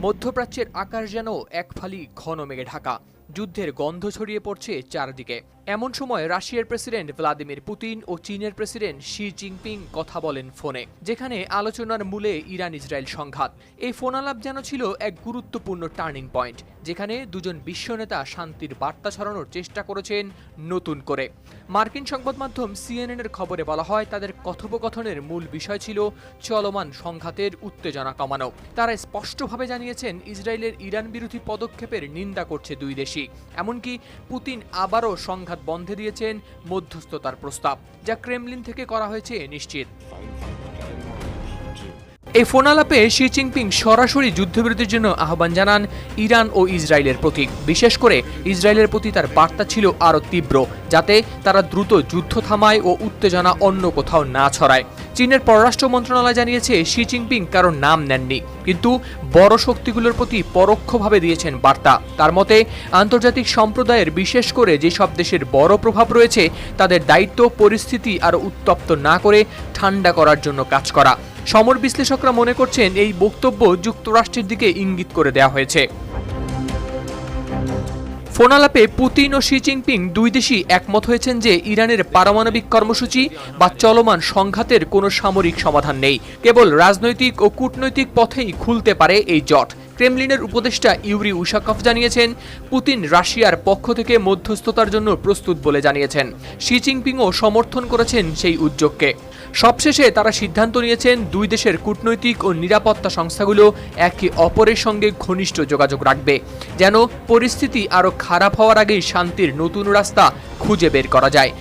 মধ্যপ্রাচ্যের আকাশ যেন এক ফালি ঘন মেঘে ঢাকা। যুদ্ধের গন্ধ ছড়িয়ে পড়ছে চারদিকে। এমন সময় রাশিয়ার প্রেসিডেন্ট ভ্লাদিমির পুতিন ও চীনের প্রেসিডেন্ট শি জিনপিং কথা বলেন ফোনে, যেখানে আলোচনার মূলে ইরান ইসরায়েল সংঘাত। এই ফোন আলাপ যেন ছিল এক গুরুত্বপূর্ণ টার্নিং পয়েন্ট, যেখানে দুজন বিশ্বনেতা শান্তির বার্তা ছড়ানোর চেষ্টা করেছেন নতুন করে। মার্কিন সংবাদ মাধ্যম সিএনএন এর খবরে বলা হয়, তাদের কথোপকথনের মূল বিষয় ছিল চলমান সংঘাতের উত্তেজনা কমানো। তারা স্পষ্টভাবে জানিয়েছেন, ইসরায়েলের ইরান বিরোধী পদক্ষেপের নিন্দা করছে দুই দেশই। এমনকি পুতিন আবারও সংঘাত বন্ধে দিয়েছেন মধ্যস্থতার প্রস্তাব, যা ক্রেমলিন থেকে করা হয়েছে নিশ্চিত। এই ফোন আলাপে শি জিনপিং সরাসরি যুদ্ধবিরতির জন্য আহ্বান জানান ইরান ও ইসরায়েলের প্রতি। বিশেষ করে ইসরায়েলের প্রতি তার বার্তা ছিল আরও তীব্র, যাতে তারা দ্রুত যুদ্ধ থামায় ও উত্তেজনা অন্য কোথাও না ছড়ায়। চীনের পররাষ্ট্র মন্ত্রণালয় জানিয়েছে, শি জিনপিং কারো নাম নেননি, কিন্তু বড় শক্তিগুলোর প্রতি পরোক্ষভাবে দিয়েছেন বার্তা। তার মতে, আন্তর্জাতিক সম্প্রদায়ের, বিশেষ করে যেসব দেশের বড় প্রভাব রয়েছে, তাদের দায়িত্ব পরিস্থিতি আরও উত্তপ্ত না করে ঠান্ডা করার জন্য কাজ করা। সমর বিশ্লেষকরা মনে করছেন, এই বক্তব্য যুক্তরাষ্ট্রের দিকে ইঙ্গিত করে দেওয়া হয়েছে। ফোন আলাপে পুতিন ও শি জিনপিং দুই দেশই একমত হয়েছেন যে ইরানের পারমাণবিক কর্মসূচি বা চলমান সংঘাতের কোনো সামরিক সমাধান নেই। কেবল রাজনৈতিক ও কূটনৈতিক পথেই খুলতে পারে এই জট। ক্রেমলিনের উপদেষ্টা ইউরি উশাকভ জানিয়েছেন, পুতিন রাশিয়ার পক্ষ থেকে মধ্যস্থতার জন্য প্রস্তুত বলে জানিয়েছেন। শি জিনপিংও সমর্থন করেছেন সেই উদ্যোগকে। সবশেষে তারা সিদ্ধান্ত নিয়েছেন, দুই দেশের কূটনৈতিক ও নিরাপত্তা সংস্থাগুলো একে অপরের সঙ্গে ঘনিষ্ঠ যোগাযোগ রাখবে, যেন পরিস্থিতি আরও খারাপ হওয়ার আগেই শান্তির নতুন রাস্তা খুঁজে বের করা যায়।